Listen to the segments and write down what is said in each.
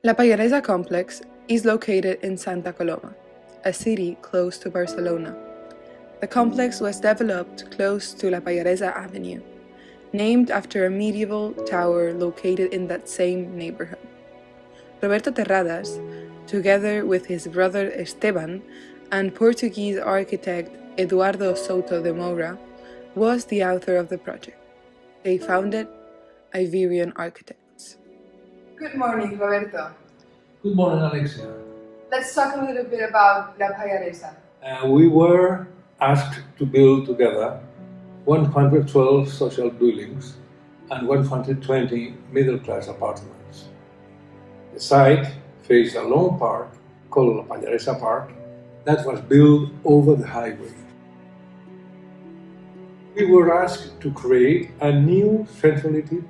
La Pallaresa complex is located in Santa Coloma, a city close to Barcelona. The complex was developed close to La Pallaresa Avenue, named after a medieval tower located in that same neighborhood. Roberto Terradas, together with his brother Esteban and Portuguese architect Eduardo Souto de Moura, was the author of the project. They founded Iberian Architects. Good morning, Roberto. Good morning, Alexia. Let's talk a little bit about La Pallaresa. We were asked to build together 112 social buildings and 120 middle-class apartments. The site faced a long park called La Pallaresa Park that was built over the highway. We were asked to create a new centrality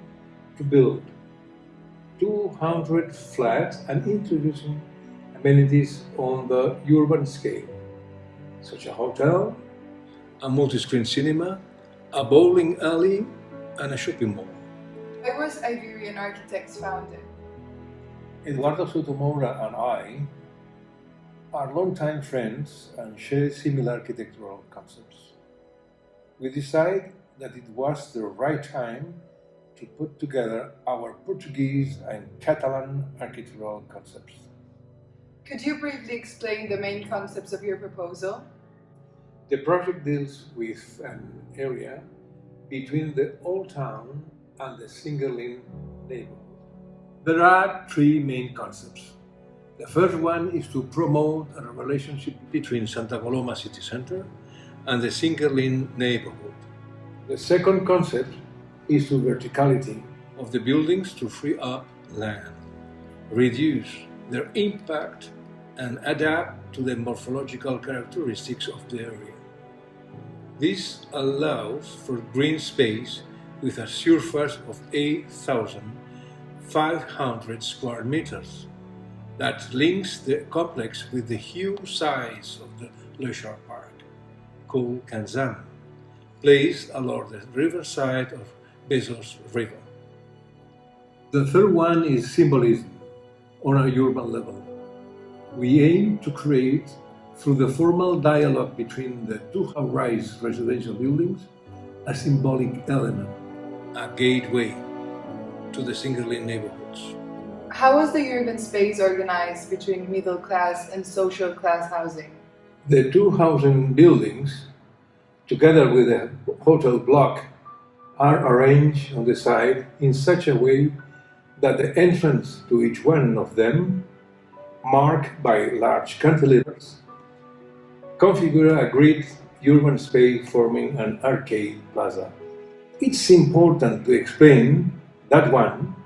to build 200 flats and introducing amenities on the urban scale, such as a hotel, a multi-screen cinema, a bowling alley, and a shopping mall. Why was Iberian Architects founded? Eduardo Souto Moura and I are longtime friends and share similar architectural concepts. We decided that it was the right time to put together our Portuguese and Catalan architectural concepts. Could you briefly explain the main concepts of your proposal? The project deals with an area between the Old Town and the Single-Lane neighborhood. There are three main concepts. The first one is to promote a relationship between Santa Coloma city center and the Single-Lane neighborhood. The second concept is to verticality of the buildings to free up land, reduce their impact, and adapt to the morphological characteristics of the area. This allows for green space with a surface of 8,500 square meters that links the complex with the huge size of the leisure park, called Kanzan, placed along the riverside of Bezos River. The third one is symbolism on a urban level. We aim to create, through the formal dialogue between the two high-rise residential buildings, a symbolic element, a gateway to the single-lane neighborhoods. How was the urban space organized between middle class and social class housing? The two housing buildings, together with a hotel block, are arranged on the side in such a way that the entrance to each one of them, marked by large cantilevers, configure a grid urban space forming an arcade plaza. It's important to explain that one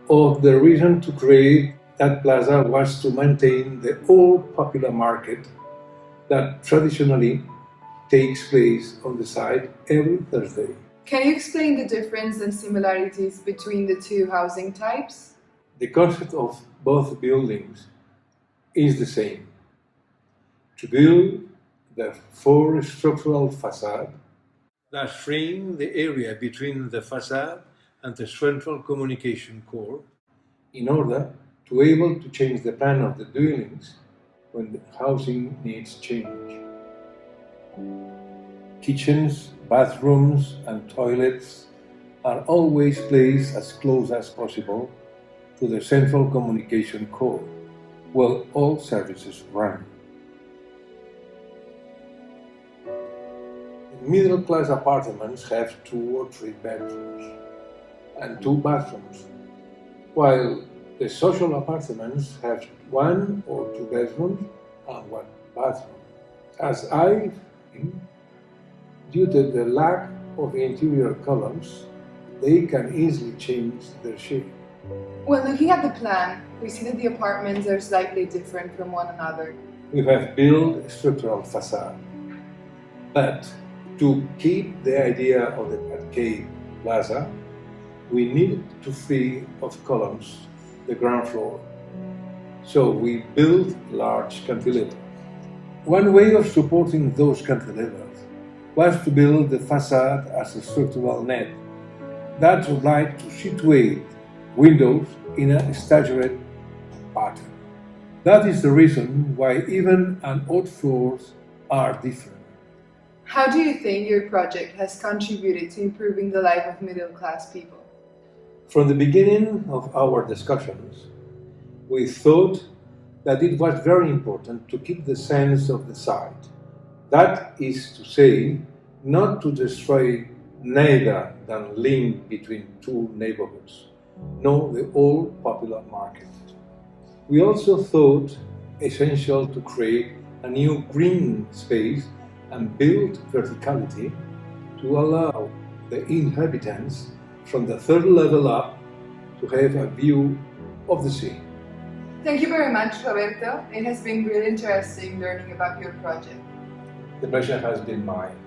of the reason to create that plaza was to maintain the old popular market that traditionally takes place on the site every Thursday. Can you explain the difference and similarities between the two housing types? The concept of both buildings is the same. To build the four structural façades that frame the area between the façade and the central communication core in order to be able to change the plan of the buildings when the housing needs change. Kitchens, bathrooms, and toilets are always placed as close as possible to the central communication core, where all services run. Middle-class apartments have 2 or 3 bedrooms and 2 bathrooms, while the social apartments have 1 or 2 bedrooms and 1 bathroom. As I think, due to the lack of interior columns, they can easily change their shape. When looking at the plan, we see that the apartments are slightly different from one another. We have built a structural facade, but to keep the idea of the arcade plaza, we needed to free of columns the ground floor. So we built large cantilevers. One way of supporting those cantilevers was to build the facade as a structural net that would like to situate windows in a staggered pattern. That is the reason why even and odd floors are different. How do you think your project has contributed to improving the life of middle-class people? From the beginning of our discussions, we thought that it was very important to keep the sense of the site. That is to say, not to destroy neither the link between two neighborhoods, nor the old popular market. We also thought essential to create a new green space and build verticality to allow the inhabitants from the third level up to have a view of the sea. Thank you very much, Roberto. It has been really interesting learning about your project. The pleasure has been mine.